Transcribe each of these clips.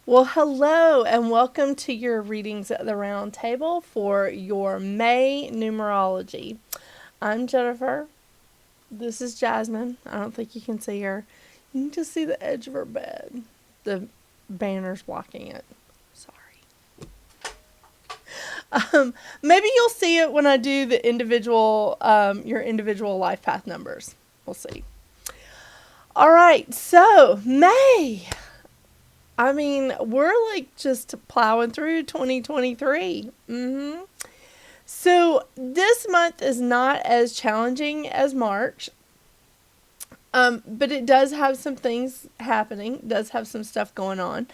Well, hello and welcome to your readings at the round table for your May numerology. I'm Jennifer. This is Jasmine. I don't think you can see her. You can just see the edge of her bed. The banner's blocking it. Sorry. Maybe you'll see it when I do the your individual life path numbers. We'll see. All right, so May. I mean, we're like just plowing through 2023. So this month is not as challenging as March, but it does have some things happening. It does have some stuff going on.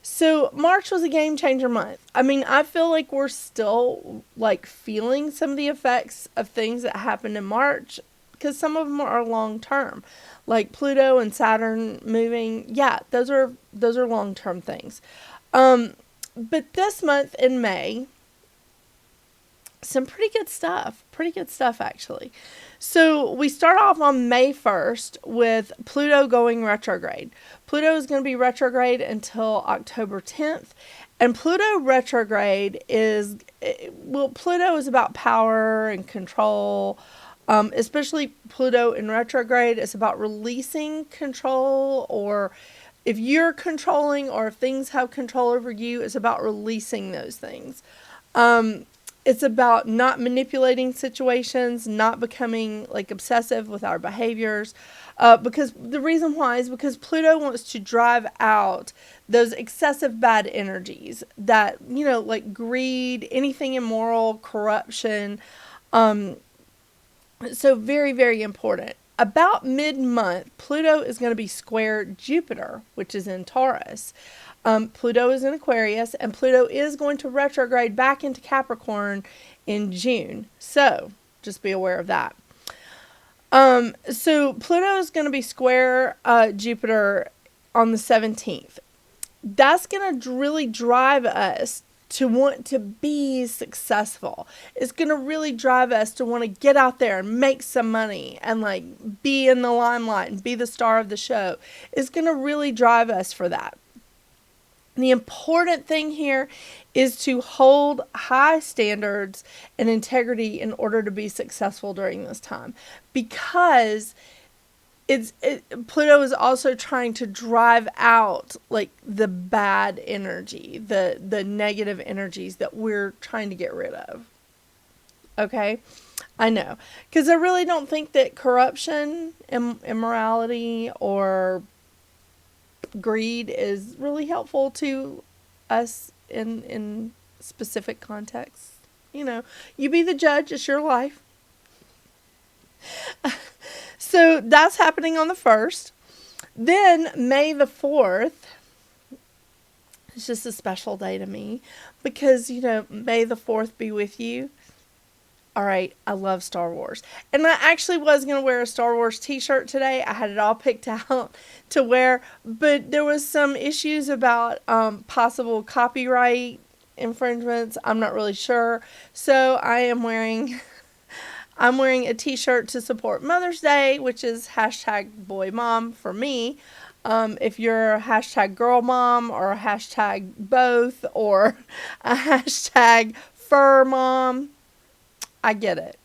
So March was a game changer month. I mean, I feel like we're still like feeling some of the effects of things that happened in March because some of them are long term, like Pluto and Saturn moving. Yeah, those are long term things. But this month in May, some pretty good stuff. Pretty good stuff, actually. So we start off on May 1st with Pluto going retrograde. Pluto is going to be retrograde until October 10th. And Pluto retrograde is, Pluto is about power and control. Especially Pluto in retrograde, it's about releasing control, or if you're controlling or if things have control over you, it's about releasing those things. It's about not manipulating situations, not becoming like obsessive with our behaviors. Because the reason why is because Pluto wants to drive out those excessive bad energies that, like greed, anything immoral, corruption. So very, very important. About mid-month, Pluto is going to be square Jupiter, which is in Taurus. Pluto is in Aquarius, and Pluto is going to retrograde back into Capricorn in June. So just be aware of that. So Pluto is going to be square Jupiter on the 17th. That's going to really drive us to want to be successful. It's going to really drive us to want to get out there and make some money and like be in the limelight and be the star of the show. It's going to really drive us for that. The important thing here is to hold high standards and integrity in order to be successful during this time, because Pluto is also trying to drive out like the bad energy, the negative energies that we're trying to get rid of. Okay, I know, because I really don't think that corruption, immorality, or greed is really helpful to us in specific contexts. You be the judge. It's your life. So that's happening on the 1st. Then May the 4th, it's just a special day to me because, May the 4th be with you. All right, I love Star Wars. And I actually was going to wear a Star Wars t-shirt today. I had it all picked out to wear, but there was some issues about possible copyright infringements. I'm not really sure. So I am wearing a t-shirt to support Mother's Day, which is #boymom for me. If you're a #girlmom or a #both or a #furmom, I get it.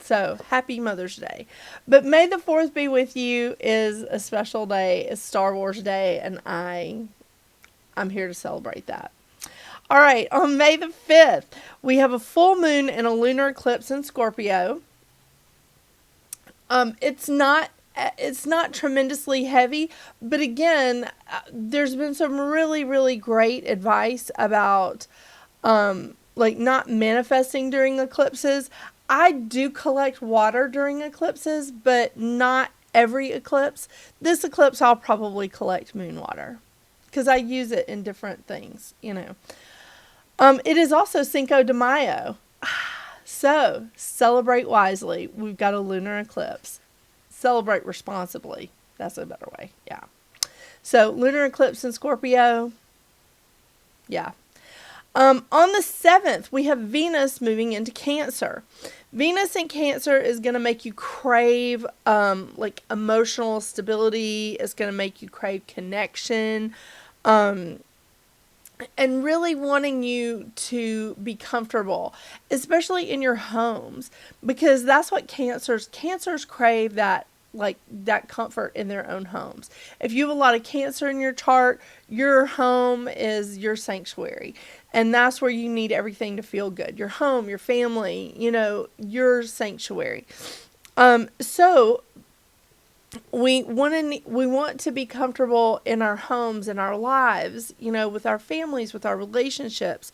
So happy Mother's Day. But May the 4th be with you is a special day. It's Star Wars Day, and I'm here to celebrate that. All right, on May the 5th, we have a full moon and a lunar eclipse in Scorpio. It's not tremendously heavy, but again, there's been some really, really great advice about like not manifesting during eclipses. I do collect water during eclipses, but not every eclipse. This eclipse, I'll probably collect moon water because I use it in different things, It is also Cinco de Mayo. So celebrate wisely. We've got a lunar eclipse. Celebrate responsibly. That's a better way. Yeah. So lunar eclipse in Scorpio. Yeah. On the 7th, we have Venus moving into Cancer. Venus in Cancer is going to make you crave like emotional stability. It's going to make you crave connection. and really wanting you to be comfortable, especially in your homes, because that's what cancers crave, that like that comfort in their own homes. If you have a lot of Cancer in your chart, your home is your sanctuary, and that's where you need everything to feel good. Your home, your family, your sanctuary. So we want to be comfortable in our homes, in our lives, with our families, with our relationships,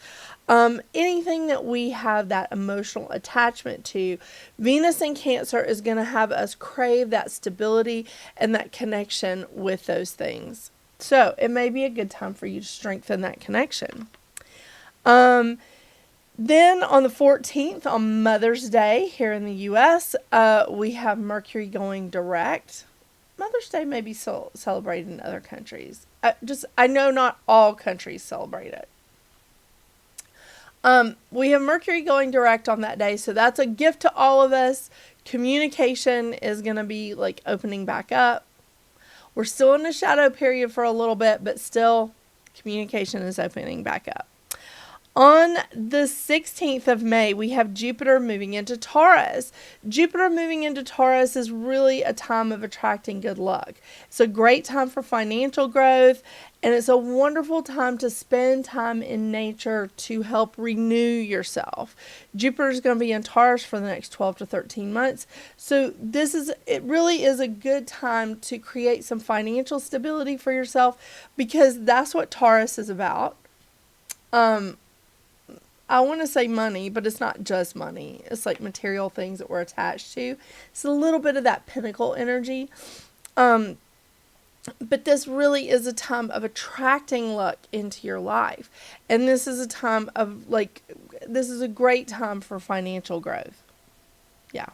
anything that we have that emotional attachment to. Venus in Cancer is going to have us crave that stability and that connection with those things. So it may be a good time for you to strengthen that connection. Then on the 14th, on Mother's Day here in the U.S., we have Mercury going direct. Mother's Day may be celebrated in other countries. I know not all countries celebrate it. We have Mercury going direct on that day, so that's a gift to all of us. Communication is going to be like opening back up. We're still in a shadow period for a little bit, but still communication is opening back up. On the 16th of May, we have Jupiter moving into Taurus. Jupiter moving into Taurus is really a time of attracting good luck. It's a great time for financial growth, and it's a wonderful time to spend time in nature to help renew yourself. Jupiter is going to be in Taurus for the next 12 to 13 months. So it really is a good time to create some financial stability for yourself, because that's what Taurus is about. I want to say money, but it's not just money. It's like material things that we're attached to. It's a little bit of that pinnacle energy. But this really is a time of attracting luck into your life. And this is a time of this is a great time for financial growth. Yeah.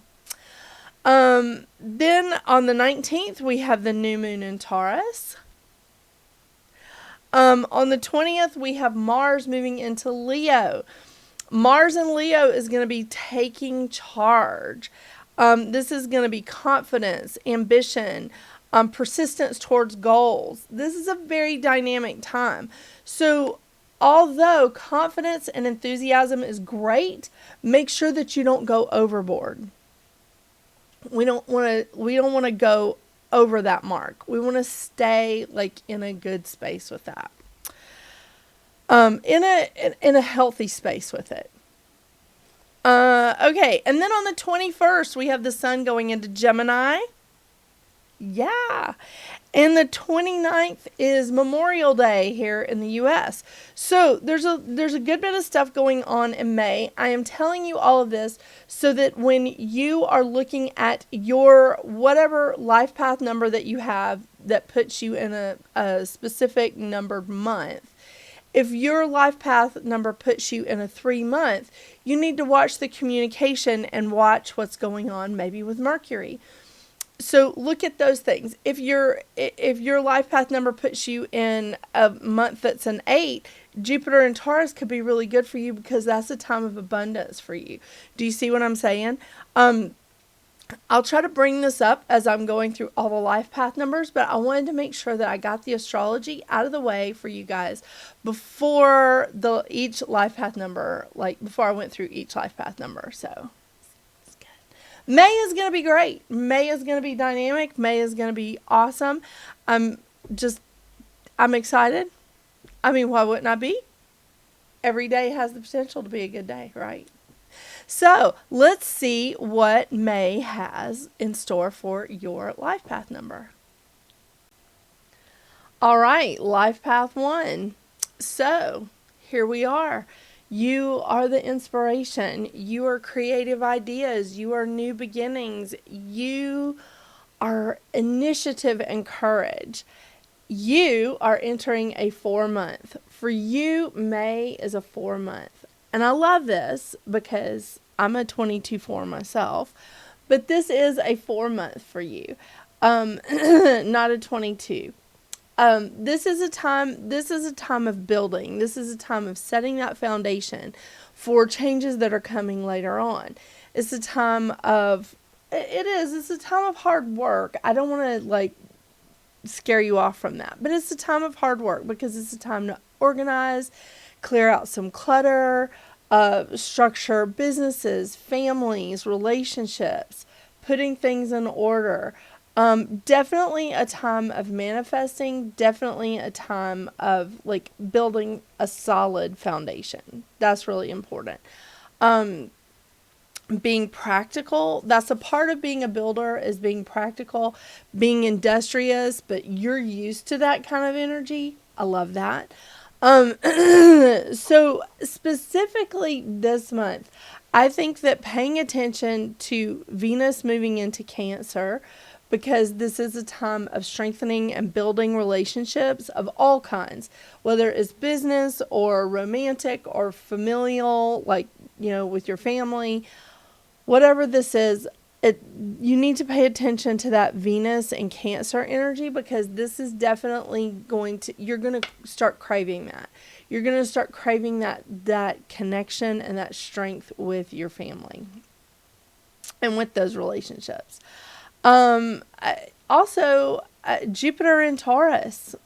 Then on the 19th, we have the new moon in Taurus. On the 20th, we have Mars moving into Leo. Mars in Leo is going to be taking charge. This is going to be confidence, ambition, persistence towards goals. This is a very dynamic time. So although confidence and enthusiasm is great, make sure that you don't go overboard. We don't want to go over that mark. We want to stay in a good space with that. In a healthy space with it. Okay, and then on the 21st, we have the sun going into Gemini. Yeah. And the 29th is Memorial Day here in the U.S. So there's a good bit of stuff going on in May. I am telling you all of this so that when you are looking at your whatever life path number that you have that puts you in a specific numbered month, if your life path number puts you in a 3-month, you need to watch the communication and watch what's going on maybe with Mercury. So look at those things. If your life path number puts you in a month that's an 8, Jupiter and Taurus could be really good for you, because that's a time of abundance for you. Do you see what I'm saying? I'll try to bring this up as I'm going through all the life path numbers, but I wanted to make sure that I got the astrology out of the way for you guys before each life path number, before I went through each life path number. So it's good. May is going to be great. May is going to be dynamic. May is going to be awesome. I'm excited. I mean, why wouldn't I be? Every day has the potential to be a good day, right? So let's see what May has in store for your life path number. All right, life path 1. So here we are. You are the inspiration. You are creative ideas. You are new beginnings. You are initiative and courage. You are entering a 4-month. For you, May is a 4-month. And I love this because I'm a 22-4 myself, but this is a 4-month for you, not a 22. This is a time of building. This is a time of setting that foundation for changes that are coming later on. It's a time of hard work. I don't want to scare you off from that, but it's a time of hard work because it's a time organize, clear out some clutter, structure businesses, families, relationships, putting things in order. Definitely a time of manifesting, definitely a time of like building a solid foundation. That's really important. Being practical, that's a part of being a builder, is being practical, being industrious, but you're used to that kind of energy. I love that. So specifically this month, I think that paying attention to Venus moving into Cancer, because this is a time of strengthening and building relationships of all kinds, whether it's business or romantic or familial, like, with your family. Whatever this is, you need to pay attention to that Venus and Cancer energy, because this is definitely you're going to start craving that. You're going to start craving that connection and that strength with your family and with those relationships. Also, Jupiter in Taurus.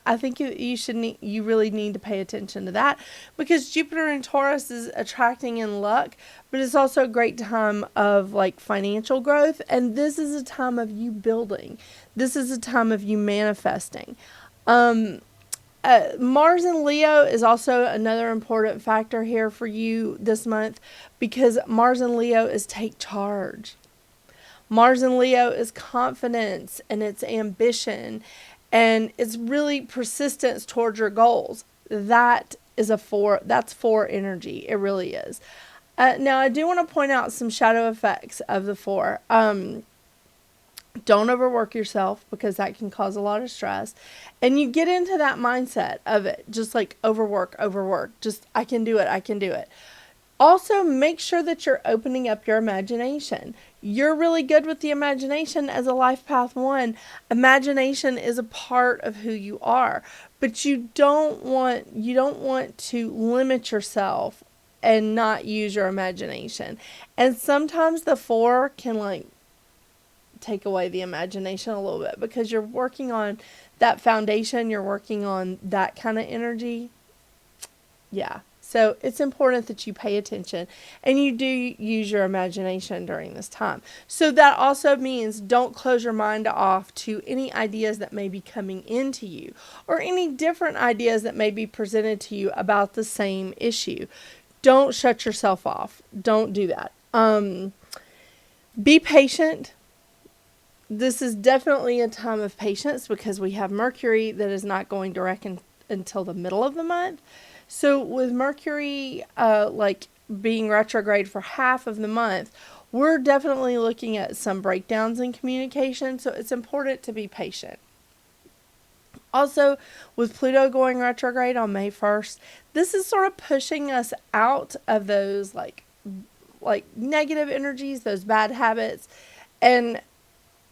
I think you really need to pay attention to that, because Jupiter in Taurus is attracting in luck, but it's also a great time of like financial growth. And this is a time of you building. This is a time of you manifesting. Mars in Leo is also another important factor here for you this month, because Mars in Leo is take charge. Mars in Leo is confidence and it's ambition. And it's really persistence towards your goals. That's 4 energy. It really is. Now, I do want to point out some shadow effects of the 4. Don't overwork yourself, because that can cause a lot of stress. And you get into that mindset of it. Just like overwork. Just, I can do it. Also, make sure that you're opening up your imagination. You're really good with the imagination as a life path 1. Imagination is a part of who you are, but you don't want to limit yourself and not use your imagination. And sometimes the 4 can like take away the imagination a little bit, because you're working on that foundation, you're working on that kind of energy. Yeah. So it's important that you pay attention and you do use your imagination during this time. So that also means don't close your mind off to any ideas that may be coming into you, or any different ideas that may be presented to you about the same issue. Don't shut yourself off. Don't do that. Be patient. This is definitely a time of patience, because we have Mercury that is not going direct until the middle of the month. So with Mercury being retrograde for half of the month, we're definitely looking at some breakdowns in communication. So it's important to be patient. Also, with Pluto going retrograde on May 1st, this is sort of pushing us out of those like negative energies, those bad habits, and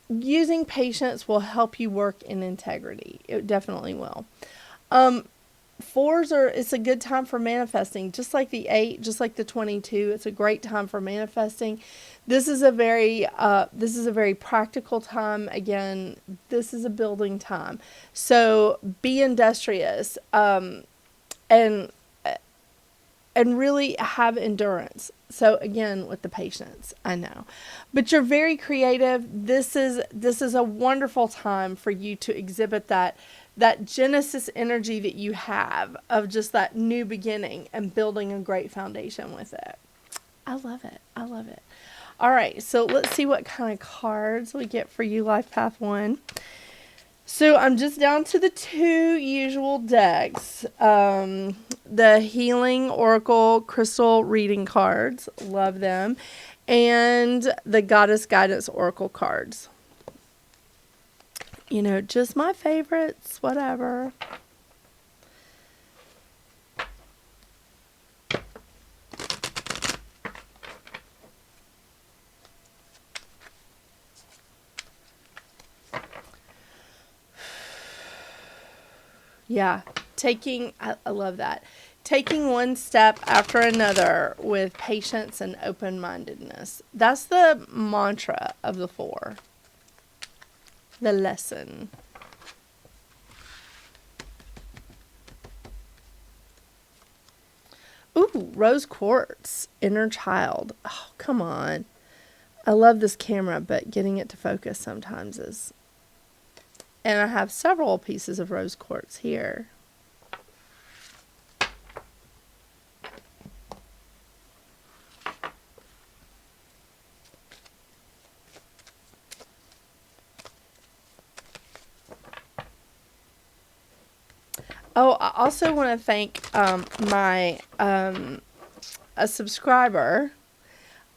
using patience will help you work in integrity. It definitely will. 4s it's a good time for manifesting, just like the 8, just like the 22. It's a great time for manifesting. This is a very practical time. Again, this is a building time. So be industrious, and really have endurance. So again, with the patience, I know, but you're very creative. This is a wonderful time for you to exhibit that Genesis energy that you have of just that new beginning and building a great foundation with it. I love it. All right. So let's see what kind of cards we get for you, Life Path 1. So I'm just down to the 2 usual decks. The Healing Oracle Crystal Reading cards. Love them. And the Goddess Guidance Oracle cards. Just my favorites, whatever. Yeah, I love that. Taking one step after another with patience and open-mindedness. That's the mantra of the 4. The lesson. Ooh, rose quartz, inner child. Oh, come on. I love this camera, but getting it to focus sometimes is... And I have several pieces of rose quartz here. Oh, I also want to thank a subscriber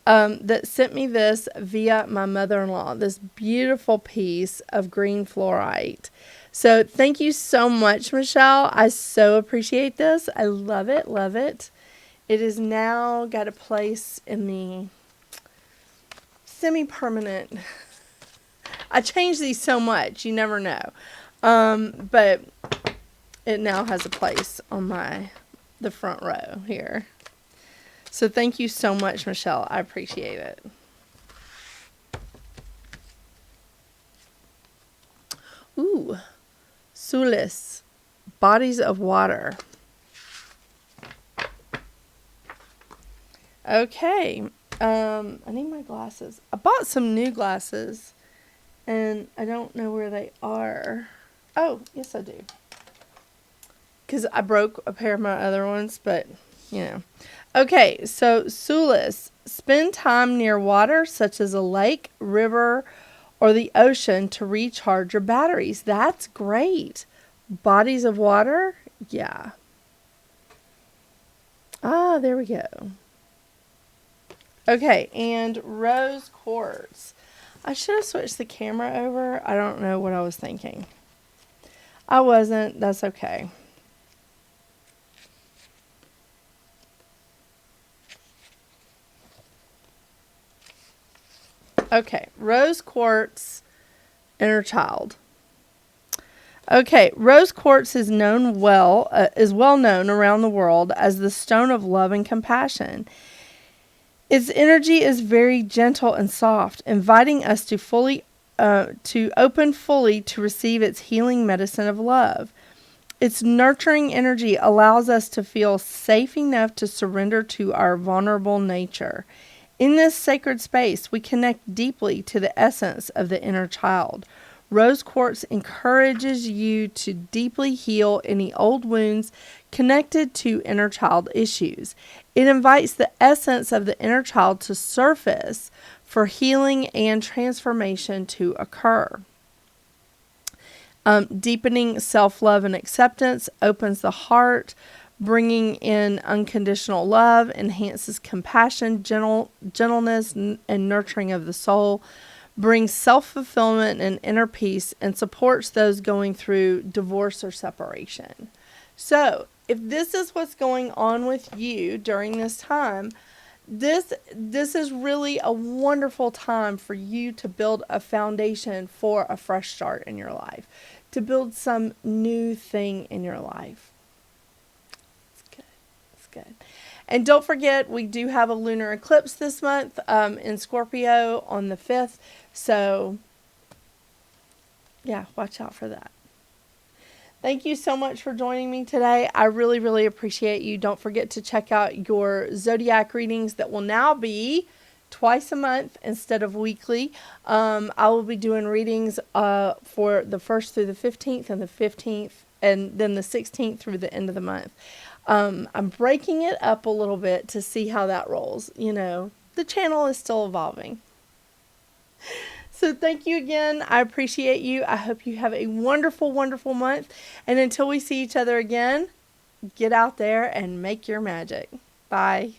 that sent me this via my mother-in-law, this beautiful piece of green fluorite. So thank you so much, Michelle. I so appreciate this. I love it, love it. It is now got a place in the semi-permanent. I change these so much, you never know. But it now has a place on the front row here. So thank you so much, Michelle. I appreciate it. Ooh, Sulis, bodies of water. Okay, I need my glasses. I bought some new glasses, and I don't know where they are. Oh, yes I do. Because I broke a pair of my other ones, but, you know. Okay, so Sulis, spend time near water such as a lake, river, or the ocean to recharge your batteries. That's great. Bodies of water? Yeah. Ah, there we go. Okay, and rose quartz. I should have switched the camera over. I don't know what I was thinking. I wasn't. That's okay. Okay, rose quartz, inner child. Okay, rose quartz is well known around the world as the stone of love and compassion. Its energy is very gentle and soft, inviting us to open fully to receive its healing medicine of love. Its nurturing energy allows us to feel safe enough to surrender to our vulnerable nature. In this sacred space, we connect deeply to the essence of the inner child. Rose quartz encourages you to deeply heal any old wounds connected to inner child issues. It invites the essence of the inner child to surface for healing and transformation to occur. Deepening self-love and acceptance opens the heart, bringing in unconditional love, enhances compassion, gentleness, and nurturing of the soul, brings self-fulfillment and inner peace, and supports those going through divorce or separation. So, if this is what's going on with you during this time, this is really a wonderful time for you to build a foundation for a fresh start in your life, to build some new thing in your life. Good. And don't forget, we do have a lunar eclipse this month in Scorpio on the 5th. So, yeah, watch out for that. Thank you so much for joining me today. I really, really appreciate you. Don't forget to check out your zodiac readings that will now be twice a month instead of weekly. I will be doing readings for the 1st through the 15th and the 15th and then the 16th through the end of the month. I'm breaking it up a little bit to see how that rolls. You know, the channel is still evolving. So thank you again. I appreciate you. I hope you have a wonderful, wonderful month. And until we see each other again, get out there and make your magic. Bye.